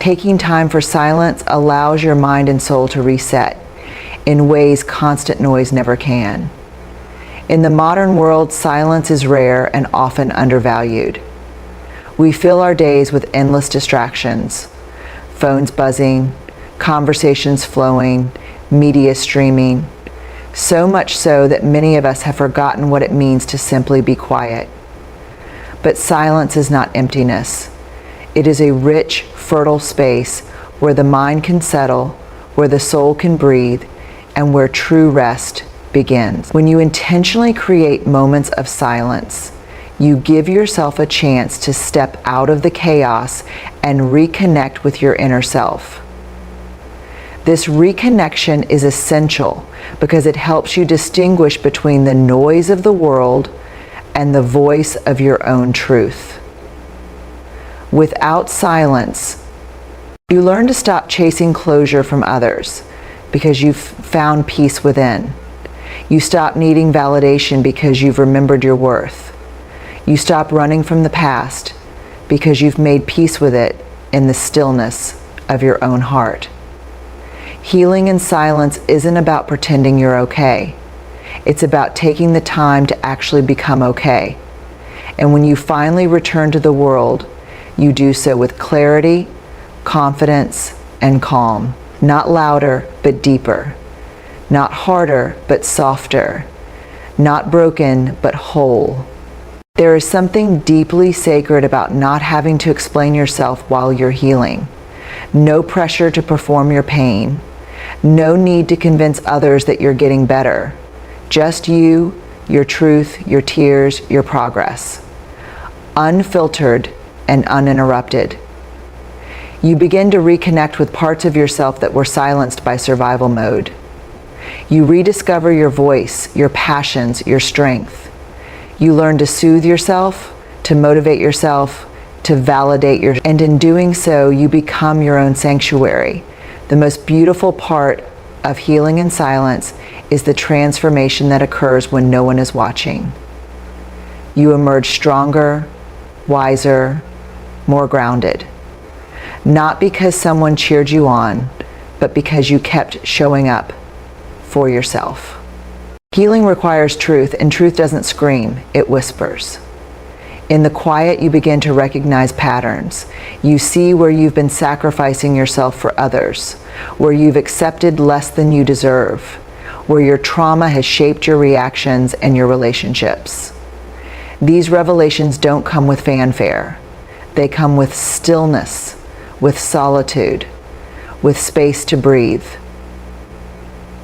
Taking time for silence allows your mind and soul to reset in ways constant noise never can. In the modern world, silence is rare and often undervalued. We fill our days with endless distractions, phones buzzing, conversations flowing, media streaming, so much so that many of us have forgotten what it means to simply be quiet. But silence is not emptiness. It is a rich, fertile space where the mind can settle, where the soul can breathe, and where true rest begins. When you intentionally create moments of silence, you give yourself a chance to step out of the chaos and reconnect with your inner self. This reconnection is essential because it helps you distinguish between the noise of the world and the voice of your own truth. Without silence, you learn to stop chasing closure from others because you've found peace within. You stop needing validation because you've remembered your worth. You stop running from the past because you've made peace with it in the stillness of your own heart. Healing in silence isn't about pretending you're okay. It's about taking the time to actually become okay. And when you finally return to the world, you do so with clarity, confidence, and calm. Not louder, but deeper. Not harder, but softer. Not broken, but whole. There is something deeply sacred about not having to explain yourself while you're healing. No pressure to perform your pain. No need to convince others that you're getting better. Just you, your truth, your tears, your progress. Unfiltered and uninterrupted. You begin to reconnect with parts of yourself that were silenced by survival mode. You rediscover your voice, your passions, your strength. You learn to soothe yourself, to motivate yourself, to validate and in doing so, you become your own sanctuary. The most beautiful part of healing in silence is the transformation that occurs when no one is watching. You emerge stronger, wiser, more grounded. Not because someone cheered you on, but because you kept showing up for yourself. Healing requires truth, and truth doesn't scream, it whispers. In the quiet, you begin to recognize patterns. You see where you've been sacrificing yourself for others, where you've accepted less than you deserve, where your trauma has shaped your reactions and your relationships. These revelations don't come with fanfare. They come with stillness, with solitude, with space to breathe.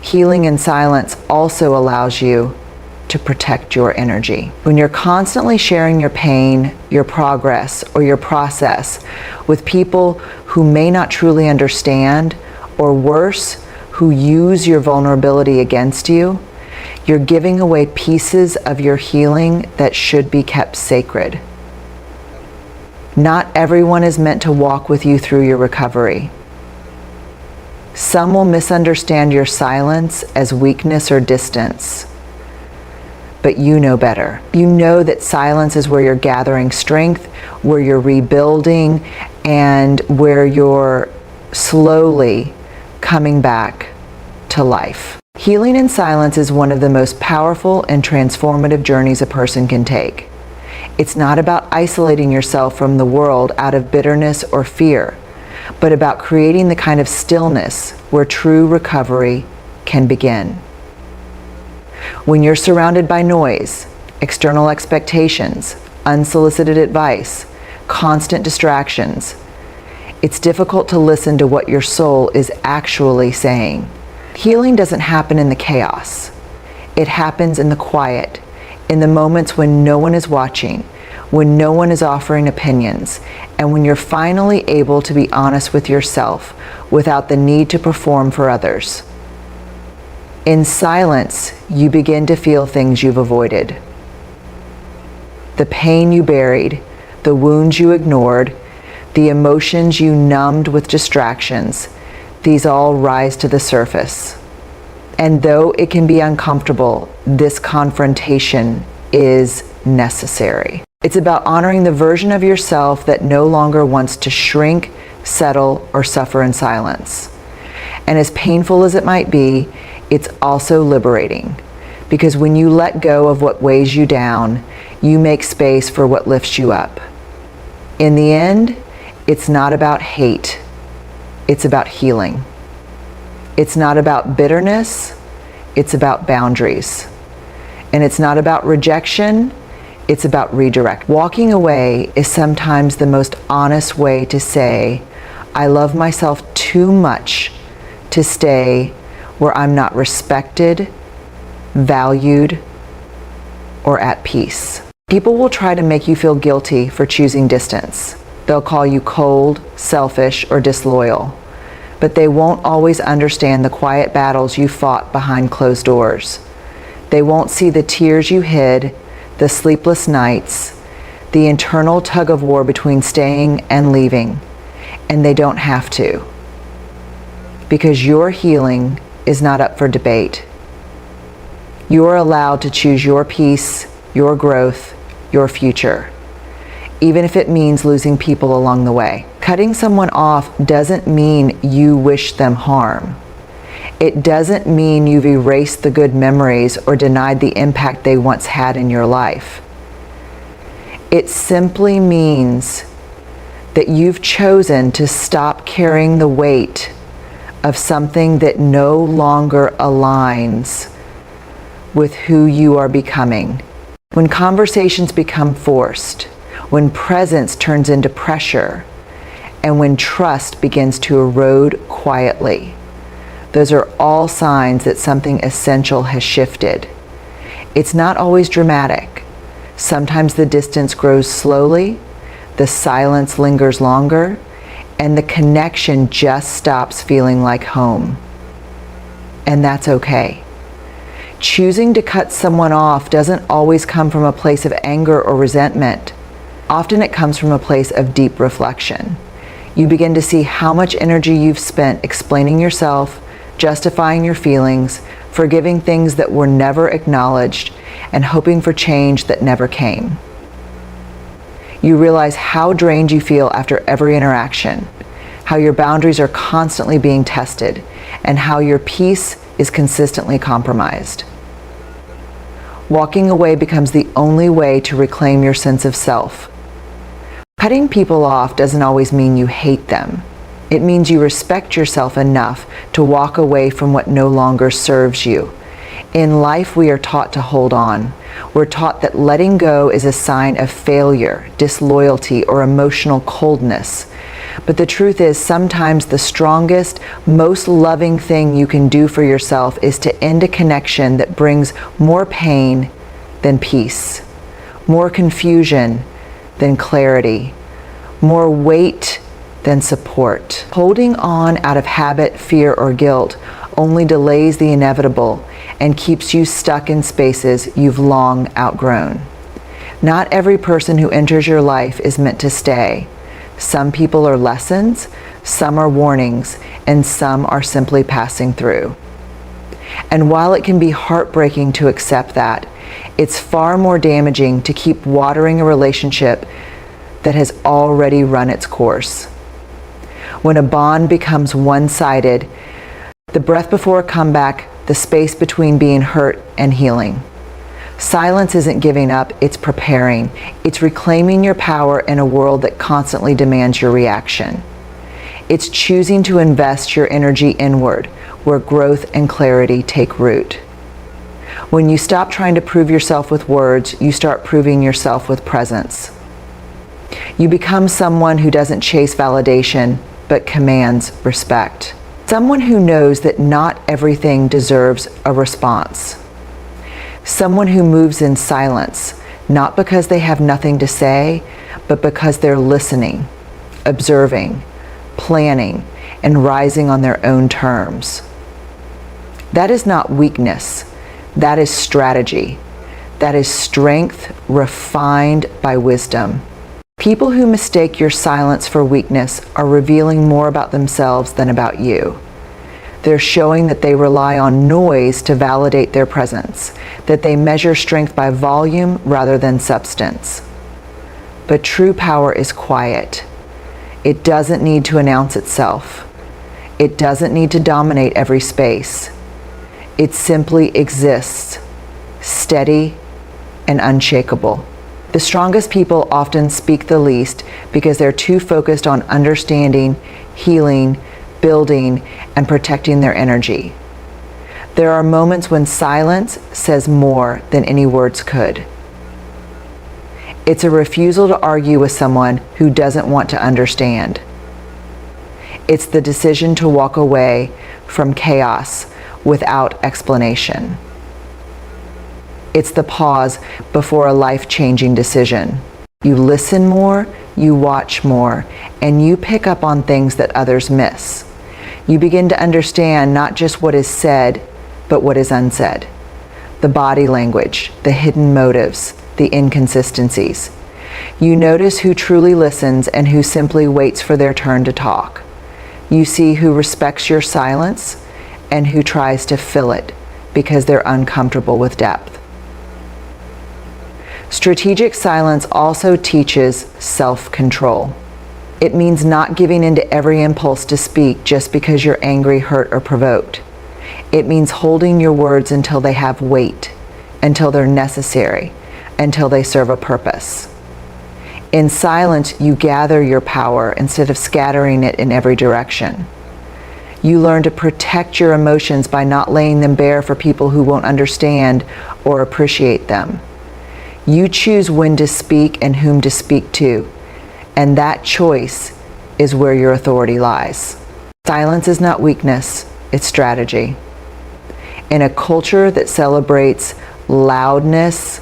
Healing in silence also allows you to protect your energy. When you're constantly sharing your pain, your progress, or your process with people who may not truly understand, or worse, who use your vulnerability against you, you're giving away pieces of your healing that should be kept sacred. Not everyone is meant to walk with you through your recovery. Some will misunderstand your silence as weakness or distance. But you know better. You know that silence is where you're gathering strength, where you're rebuilding, and where you're slowly coming back to life. Healing in silence is one of the most powerful and transformative journeys a person can take. It's not about isolating yourself from the world out of bitterness or fear, but about creating the kind of stillness where true recovery can begin. When you're surrounded by noise, external expectations, unsolicited advice, constant distractions, it's difficult to listen to what your soul is actually saying. Healing doesn't happen in the chaos. It happens in the quiet, in the moments when no one is watching, when no one is offering opinions, and when you're finally able to be honest with yourself without the need to perform for others. In silence, you begin to feel things you've avoided. The pain you buried, the wounds you ignored, the emotions you numbed with distractions, these all rise to the surface. And though it can be uncomfortable, this confrontation is necessary. It's about honoring the version of yourself that no longer wants to shrink, settle, or suffer in silence. And as painful as it might be, it's also liberating. Because when you let go of what weighs you down, you make space for what lifts you up. In the end, it's not about hate. It's about healing. It's not about bitterness. It's about boundaries. And it's not about rejection. It's about redirect. Walking away is sometimes the most honest way to say, I love myself too much to stay where I'm not respected, valued, or at peace. People will try to make you feel guilty for choosing distance. They'll call you cold, selfish, or disloyal. But they won't always understand the quiet battles you fought behind closed doors. They won't see the tears you hid, the sleepless nights, the internal tug of war between staying and leaving. And they don't have to. Because your healing is not up for debate. You're allowed to choose your peace, your growth, your future, even if it means losing people along the way. Cutting someone off doesn't mean you wish them harm. It doesn't mean you've erased the good memories or denied the impact they once had in your life. It simply means that you've chosen to stop carrying the weight of something that no longer aligns with who you are becoming. When conversations become forced, when presence turns into pressure, and when trust begins to erode quietly, those are all signs that something essential has shifted. It's not always dramatic. Sometimes the distance grows slowly, the silence lingers longer, and the connection just stops feeling like home. And that's okay. Choosing to cut someone off doesn't always come from a place of anger or resentment. Often it comes from a place of deep reflection. You begin to see how much energy you've spent explaining yourself, justifying your feelings, forgiving things that were never acknowledged, and hoping for change that never came. You realize how drained you feel after every interaction, how your boundaries are constantly being tested, and how your peace is consistently compromised. Walking away becomes the only way to reclaim your sense of self. Cutting people off doesn't always mean you hate them. It means you respect yourself enough to walk away from what no longer serves you. In life, we are taught to hold on. We're taught that letting go is a sign of failure, disloyalty, or emotional coldness. But the truth is, sometimes the strongest, most loving thing you can do for yourself is to end a connection that brings more pain than peace, more confusion than clarity, more weight than support. Holding on out of habit, fear, or guilt only delays the inevitable and keeps you stuck in spaces you've long outgrown. Not every person who enters your life is meant to stay. Some people are lessons, some are warnings, and some are simply passing through. And while it can be heartbreaking to accept that, it's far more damaging to keep watering a relationship that has already run its course. When a bond becomes one-sided, the breath before a comeback, the space between being hurt and healing. Silence isn't giving up, it's preparing. It's reclaiming your power in a world that constantly demands your reaction. It's choosing to invest your energy inward, where growth and clarity take root. When you stop trying to prove yourself with words, you start proving yourself with presence. You become someone who doesn't chase validation, but commands respect. Someone who knows that not everything deserves a response. Someone who moves in silence, not because they have nothing to say, but because they're listening, observing, planning, and rising on their own terms. That is not weakness. That is strategy. That is strength refined by wisdom. People who mistake your silence for weakness are revealing more about themselves than about you. They're showing that they rely on noise to validate their presence, that they measure strength by volume rather than substance. But true power is quiet. It doesn't need to announce itself. It doesn't need to dominate every space. It simply exists, steady and unshakable. The strongest people often speak the least because they're too focused on understanding, healing, building, and protecting their energy. There are moments when silence says more than any words could. It's a refusal to argue with someone who doesn't want to understand. It's the decision to walk away from chaos without explanation. It's the pause before a life-changing decision. You listen more, you watch more, and you pick up on things that others miss. You begin to understand not just what is said, but what is unsaid. The body language, the hidden motives, the inconsistencies. You notice who truly listens and who simply waits for their turn to talk. You see who respects your silence and who tries to fill it because they're uncomfortable with depth. Strategic silence also teaches self-control. It means not giving in to every impulse to speak just because you're angry, hurt, or provoked. It means holding your words until they have weight, until they're necessary, until they serve a purpose. In silence, you gather your power instead of scattering it in every direction. You learn to protect your emotions by not laying them bare for people who won't understand or appreciate them. You choose when to speak and whom to speak to, and that choice is where your authority lies. Silence is not weakness, it's strategy. In a culture that celebrates loudness,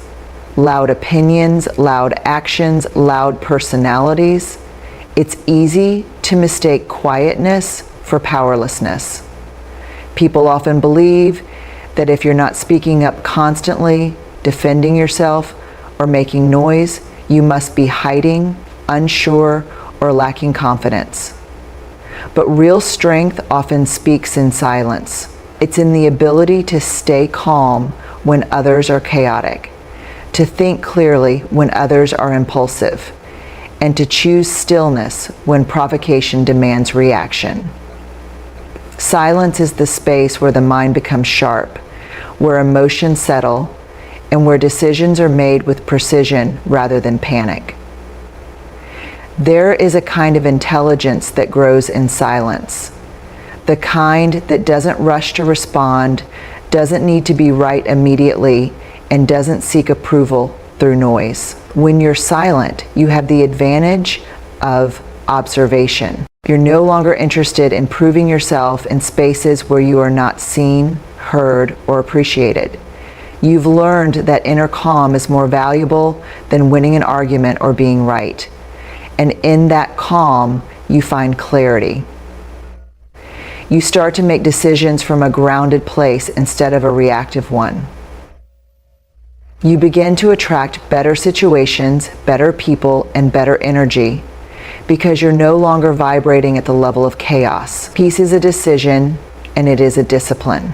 loud opinions, loud actions, loud personalities, it's easy to mistake quietness for powerlessness. People often believe that if you're not speaking up constantly, defending yourself, or making noise, you must be hiding, unsure, or lacking confidence. But real strength often speaks in silence. It's in the ability to stay calm when others are chaotic, to think clearly when others are impulsive, and to choose stillness when provocation demands reaction. Silence is the space where the mind becomes sharp, where emotions settle, and where decisions are made with precision rather than panic. There is a kind of intelligence that grows in silence, the kind that doesn't rush to respond, doesn't need to be right immediately, and doesn't seek approval through noise. When you're silent, you have the advantage of observation. You're no longer interested in proving yourself in spaces where you are not seen, heard, or appreciated. You've learned that inner calm is more valuable than winning an argument or being right. And in that calm, you find clarity. You start to make decisions from a grounded place instead of a reactive one. You begin to attract better situations, better people, and better energy because you're no longer vibrating at the level of chaos. Peace is a decision, and it is a discipline.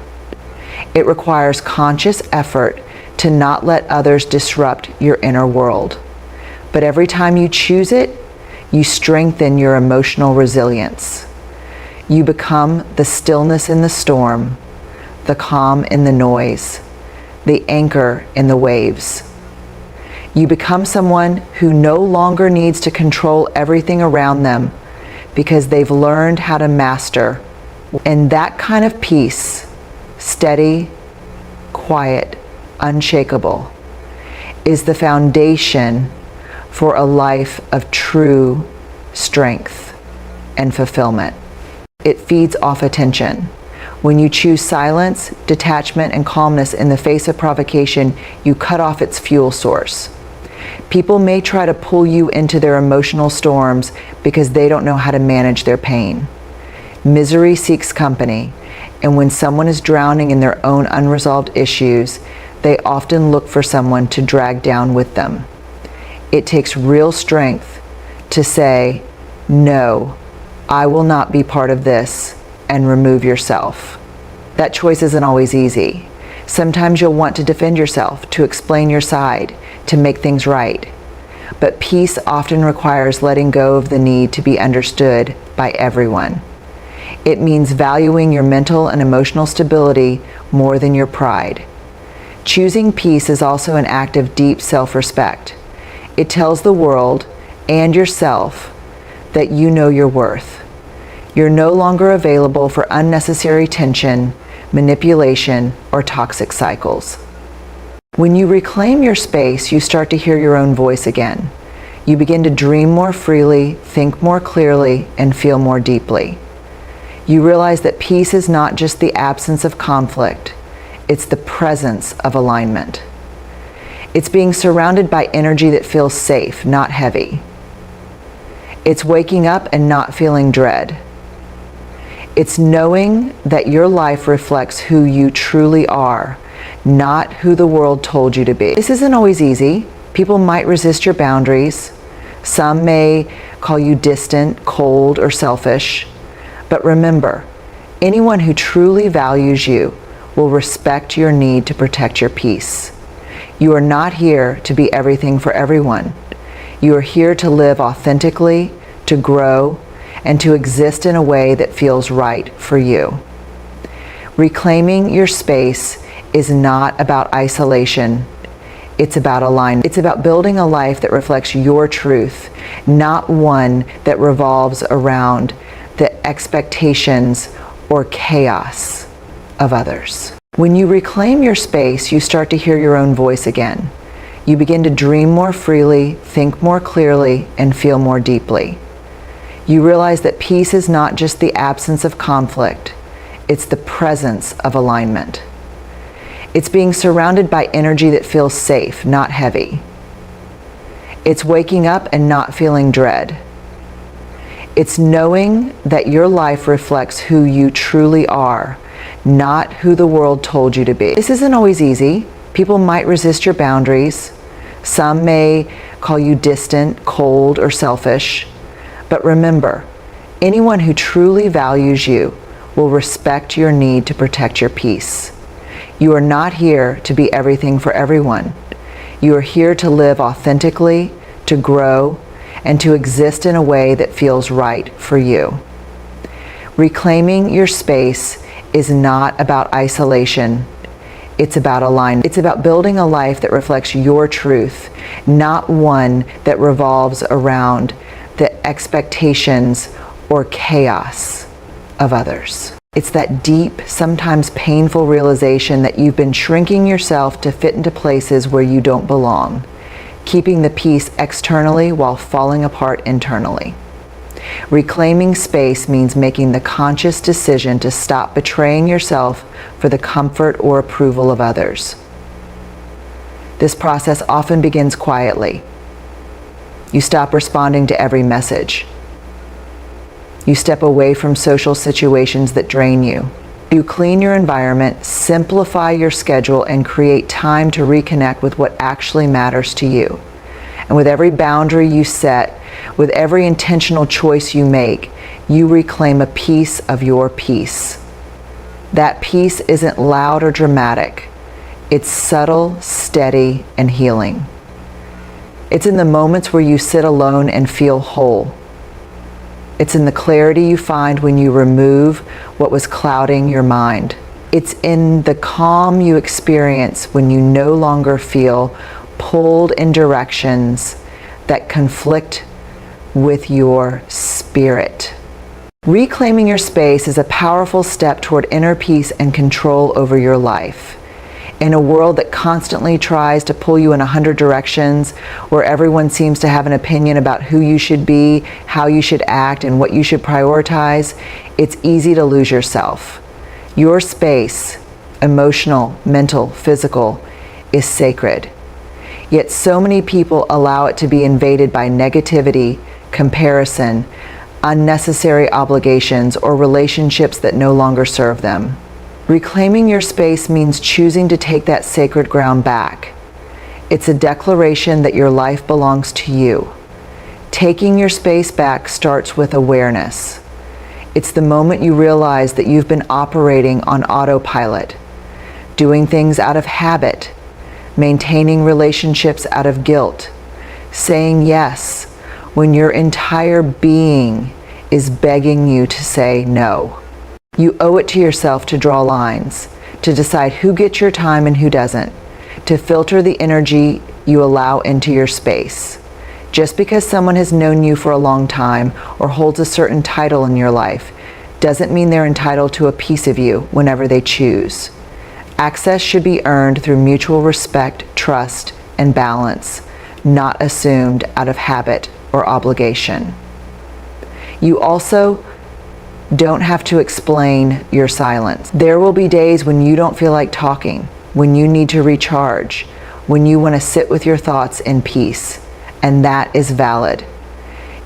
It requires conscious effort to not let others disrupt your inner world. But every time you choose it, you strengthen your emotional resilience. You become the stillness in the storm, the calm in the noise, the anchor in the waves. You become someone who no longer needs to control everything around them because they've learned how to master. And that kind of peace, steady, quiet, unshakable, is the foundation for a life of true strength and fulfillment. It feeds off attention. When you choose silence, detachment, and calmness in the face of provocation, you cut off its fuel source. People may try to pull you into their emotional storms because they don't know how to manage their pain. Misery seeks company, and when someone is drowning in their own unresolved issues, they often look for someone to drag down with them. It takes real strength to say, "No, I will not be part of this," and remove yourself. That choice isn't always easy. Sometimes you'll want to defend yourself, to explain your side, to make things right. but peace often requires letting go of the need to be understood by everyone. It means valuing your mental and emotional stability more than your pride. Choosing peace is also an act of deep self-respect. It tells the world and yourself that you know your worth. You're no longer available for unnecessary tension, manipulation, or toxic cycles. When you reclaim your space, you start to hear your own voice again. You begin to dream more freely, think more clearly, and feel more deeply. You realize that peace is not just the absence of conflict, it's the presence of alignment. It's being surrounded by energy that feels safe, not heavy. It's waking up and not feeling dread. It's knowing that your life reflects who you truly are, not who the world told you to be. This isn't always easy. People might resist your boundaries. Some may call you distant, cold, or selfish. But remember, anyone who truly values you will respect your need to protect your peace. You are not here to be everything for everyone. You are here to live authentically, to grow, and to exist in a way that feels right for you. Reclaiming your space is not about isolation. It's about alignment. It's about building a life that reflects your truth, not one that revolves around the expectations or chaos of others. When you reclaim your space, you start to hear your own voice again. You begin to dream more freely, think more clearly, and feel more deeply. You realize that peace is not just the absence of conflict, it's the presence of alignment. It's being surrounded by energy that feels safe, not heavy. It's waking up and not feeling dread. It's knowing that your life reflects who you truly are, not who the world told you to be. This isn't always easy. People might resist your boundaries. Some may call you distant, cold, or selfish. But remember, anyone who truly values you will respect your need to protect your peace. You are not here to be everything for everyone. You are here to live authentically, to grow, and to exist in a way that feels right for you. Reclaiming your space is not about isolation. It's about alignment. It's about building a life that reflects your truth, not one that revolves around the expectations or chaos of others. It's that deep, sometimes painful realization that you've been shrinking yourself to fit into places where you don't belong, keeping the peace externally while falling apart internally. Reclaiming space means making the conscious decision to stop betraying yourself for the comfort or approval of others. This process often begins quietly. You stop responding to every message. You step away from social situations that drain you. You clean your environment, simplify your schedule, and create time to reconnect with what actually matters to you. And with every boundary you set, with every intentional choice you make, you reclaim a piece of your peace. That peace isn't loud or dramatic. It's subtle, steady, and healing. It's in the moments where you sit alone and feel whole. It's in the clarity you find when you remove what was clouding your mind. It's in the calm you experience when you no longer feel pulled in directions that conflict with your spirit. Reclaiming your space is a powerful step toward inner peace and control over your life. In a world that constantly tries to pull you in 100 directions, where everyone seems to have an opinion about who you should be, how you should act, and what you should prioritize, it's easy to lose yourself. Your space, emotional, mental, physical, is sacred. Yet so many people allow it to be invaded by negativity, comparison, unnecessary obligations, or relationships that no longer serve them. Reclaiming your space means choosing to take that sacred ground back. It's a declaration that your life belongs to you. Taking your space back starts with awareness. It's the moment you realize that you've been operating on autopilot, doing things out of habit, maintaining relationships out of guilt, saying yes when your entire being is begging you to say no. You owe it to yourself to draw lines, to decide who gets your time and who doesn't, to filter the energy you allow into your space. Just because someone has known you for a long time or holds a certain title in your life doesn't mean they're entitled to a piece of you whenever they choose. Access should be earned through mutual respect, trust, and balance, not assumed out of habit or obligation. You also don't have to explain your silence. There will be days when you don't feel like talking, when you need to recharge, when you want to sit with your thoughts in peace, and that is valid.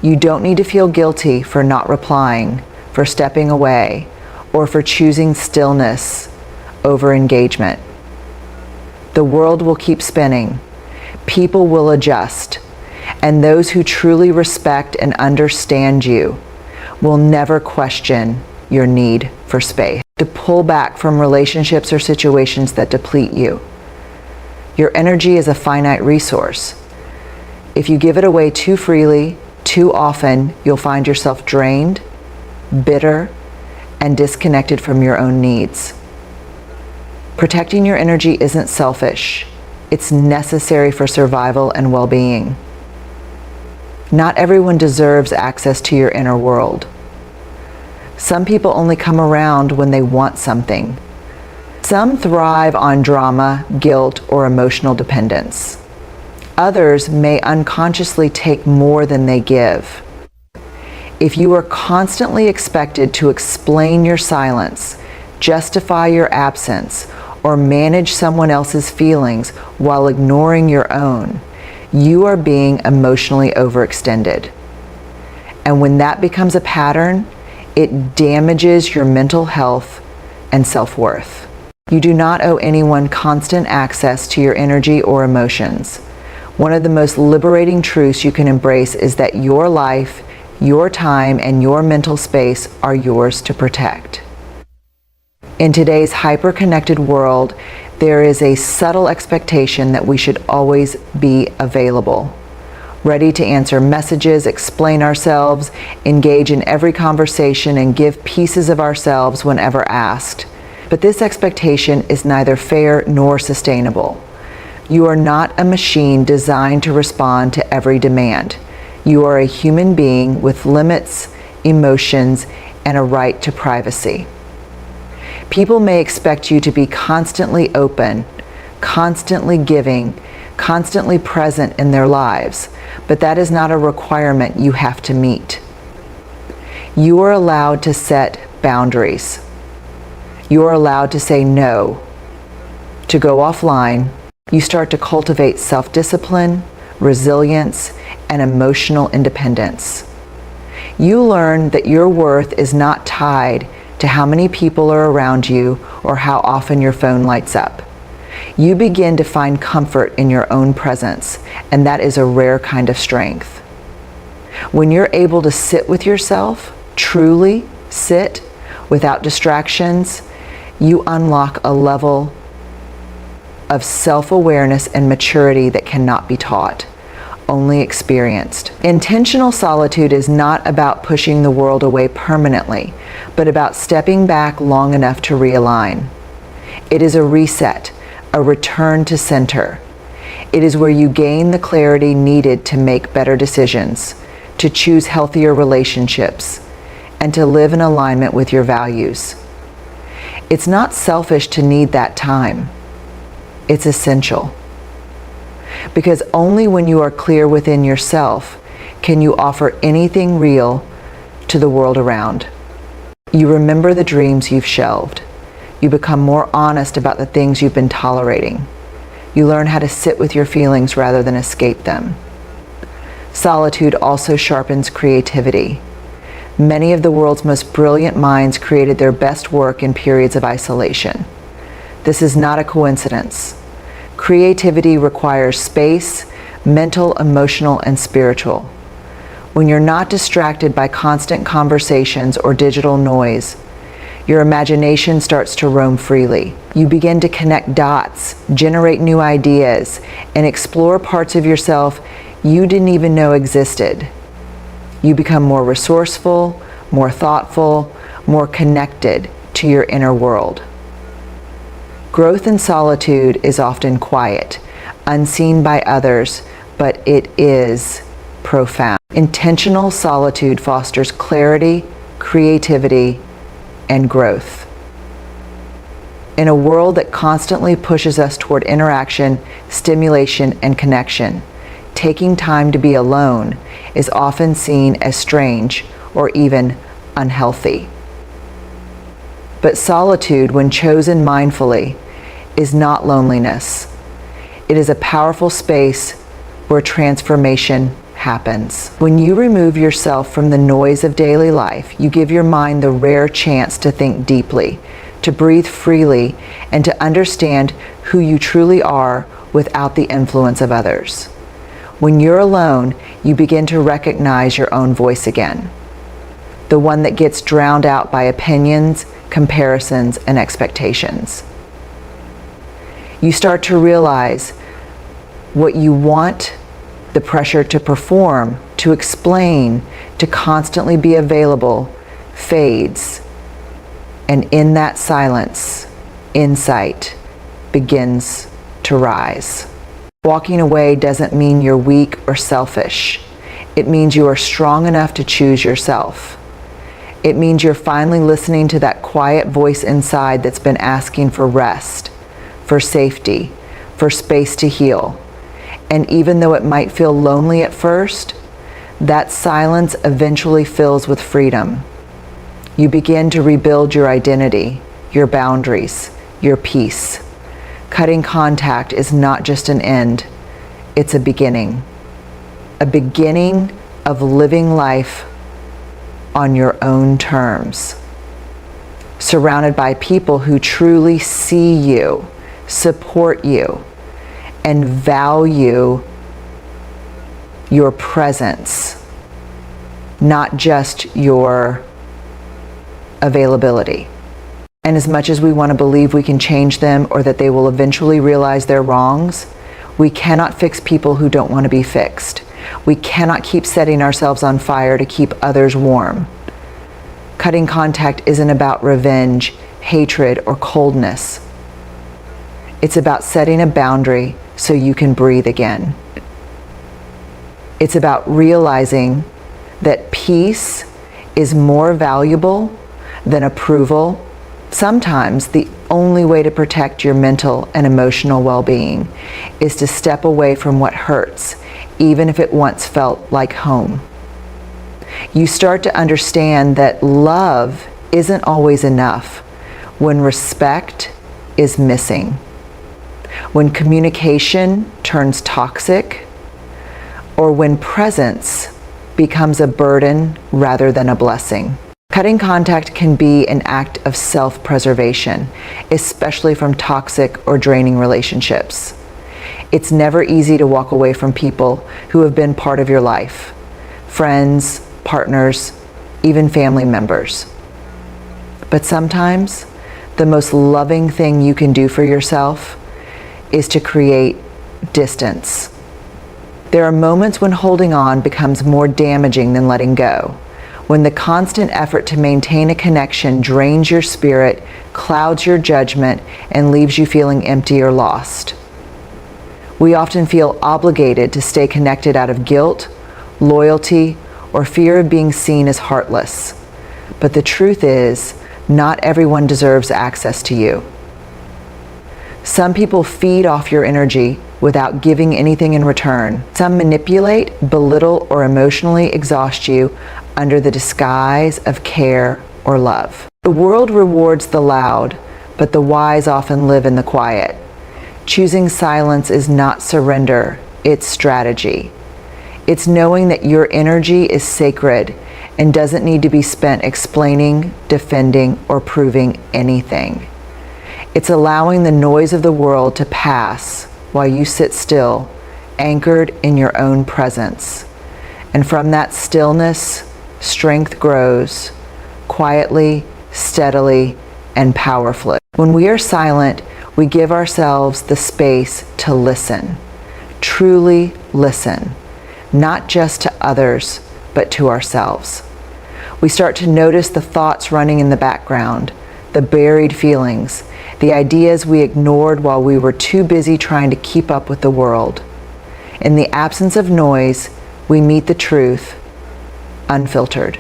You don't need to feel guilty for not replying, for stepping away, or for choosing stillness over engagement. The world will keep spinning. People will adjust, and those who truly respect and understand you will never question your need for space. To pull back from relationships or situations that deplete you. Your energy is a finite resource. If you give it away too freely, too often, you'll find yourself drained, bitter, and disconnected from your own needs. Protecting your energy isn't selfish. It's necessary for survival and well-being. Not everyone deserves access to your inner world. Some people only come around when they want something. Some thrive on drama, guilt, or emotional dependence. Others may unconsciously take more than they give. If you are constantly expected to explain your silence, justify your absence, or manage someone else's feelings while ignoring your own, you are being emotionally overextended. And when that becomes a pattern, it damages your mental health and self-worth. You do not owe anyone constant access to your energy or emotions. One of the most liberating truths you can embrace is that your life, your time, and your mental space are yours to protect. In today's hyper-connected world, there is a subtle expectation that we should always be available, ready to answer messages, explain ourselves, engage in every conversation, and give pieces of ourselves whenever asked. But this expectation is neither fair nor sustainable. You are not a machine designed to respond to every demand. You are a human being with limits, emotions, and a right to privacy. People may expect you to be constantly open, constantly giving, constantly present in their lives, but that is not a requirement you have to meet. You are allowed to set boundaries. You are allowed to say no, to go offline. You start to cultivate self-discipline, resilience, and emotional independence. You learn that your worth is not tied to how many people are around you or how often your phone lights up. You begin to find comfort in your own presence, and that is a rare kind of strength. When you're able to sit with yourself, truly sit, without distractions, you unlock a level of self-awareness and maturity that cannot be taught, only experienced. Intentional solitude is not about pushing the world away permanently, but about stepping back long enough to realign. It is a reset, a return to center. It is where you gain the clarity needed to make better decisions, to choose healthier relationships, and to live in alignment with your values. It's not selfish to need that time. It's essential. Because only when you are clear within yourself can you offer anything real to the world around. You remember the dreams you've shelved. You become more honest about the things you've been tolerating. You learn how to sit with your feelings rather than escape them. Solitude also sharpens creativity. Many of the world's most brilliant minds created their best work in periods of isolation. This is not a coincidence. Creativity requires space, mental, emotional, and spiritual. When you're not distracted by constant conversations or digital noise, your imagination starts to roam freely. You begin to connect dots, generate new ideas, and explore parts of yourself you didn't even know existed. You become more resourceful, more thoughtful, more connected to your inner world. Growth in solitude is often quiet, unseen by others, but it is profound. Intentional solitude fosters clarity, creativity, and growth. In a world that constantly pushes us toward interaction, stimulation, and connection, taking time to be alone is often seen as strange or even unhealthy. But solitude, when chosen mindfully, is not loneliness. It is a powerful space where transformation happens. When you remove yourself from the noise of daily life, you give your mind the rare chance to think deeply, to breathe freely, and to understand who you truly are without the influence of others. When you're alone, you begin to recognize your own voice again, the one that gets drowned out by opinions, comparisons, and expectations. You start to realize what you want, the pressure to perform, to explain, to constantly be available, fades. And in that silence, insight begins to rise. Walking away doesn't mean you're weak or selfish. It means you are strong enough to choose yourself. It means you're finally listening to that quiet voice inside that's been asking for rest, for safety, for space to heal. And even though it might feel lonely at first, that silence eventually fills with freedom. You begin to rebuild your identity, your boundaries, your peace. Cutting contact is not just an end, it's a beginning. A beginning of living life on your own terms, surrounded by people who truly see you, support you, and value your presence, not just your availability. And as much as we want to believe we can change them or that they will eventually realize their wrongs, we cannot fix people who don't want to be fixed. We cannot keep setting ourselves on fire to keep others warm. Cutting contact isn't about revenge, hatred, or coldness. It's about setting a boundary so you can breathe again. It's about realizing that peace is more valuable than approval. Sometimes the only way to protect your mental and emotional well-being is to step away from what hurts, even if it once felt like home. You start to understand that love isn't always enough when respect is missing, when communication turns toxic, or when presence becomes a burden rather than a blessing. Cutting contact can be an act of self-preservation, especially from toxic or draining relationships. It's never easy to walk away from people who have been part of your life, friends, partners, even family members. But sometimes the most loving thing you can do for yourself is to create distance. There are moments when holding on becomes more damaging than letting go, when the constant effort to maintain a connection drains your spirit, clouds your judgment, and leaves you feeling empty or lost. We often feel obligated to stay connected out of guilt, loyalty, or fear of being seen as heartless. But the truth is, not everyone deserves access to you. Some people feed off your energy without giving anything in return. Some manipulate, belittle, or emotionally exhaust you under the disguise of care or love. The world rewards the loud, but the wise often live in the quiet. Choosing silence is not surrender, it's strategy. It's knowing that your energy is sacred and doesn't need to be spent explaining, defending, or proving anything. It's allowing the noise of the world to pass while you sit still, anchored in your own presence. And from that stillness, strength grows, quietly, steadily, and powerfully. When we are silent, we give ourselves the space to listen, truly listen, not just to others, but to ourselves. We start to notice the thoughts running in the background, the buried feelings, the ideas we ignored while we were too busy trying to keep up with the world. In the absence of noise, we meet the truth, unfiltered.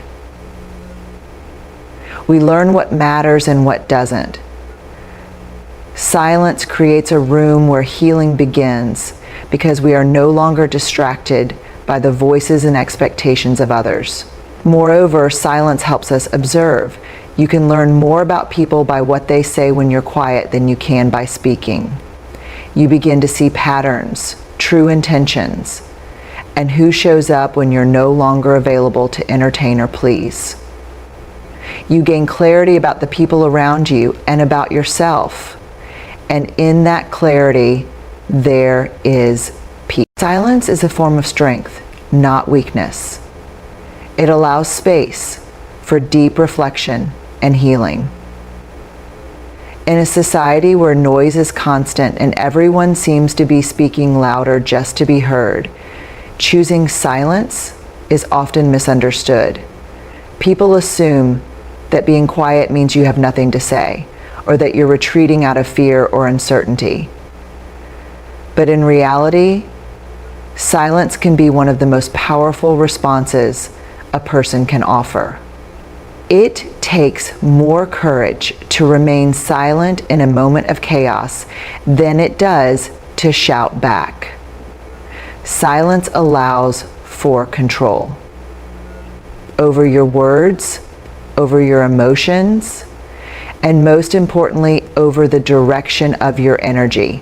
We learn what matters and what doesn't. Silence creates a room where healing begins because we are no longer distracted by the voices and expectations of others. Moreover, silence helps us observe. You can learn more about people by what they say when you're quiet than you can by speaking. You begin to see patterns, true intentions, and who shows up when you're no longer available to entertain or please. You gain clarity about the people around you and about yourself. And in that clarity, there is peace. Silence is a form of strength, not weakness. It allows space for deep reflection and healing. In a society where noise is constant and everyone seems to be speaking louder just to be heard, choosing silence is often misunderstood. People assume that being quiet means you have nothing to say, or that you're retreating out of fear or uncertainty. But in reality, silence can be one of the most powerful responses a person can offer. It takes more courage to remain silent in a moment of chaos than it does to shout back. Silence allows for control over your words, over your emotions, and most importantly, over the direction of your energy.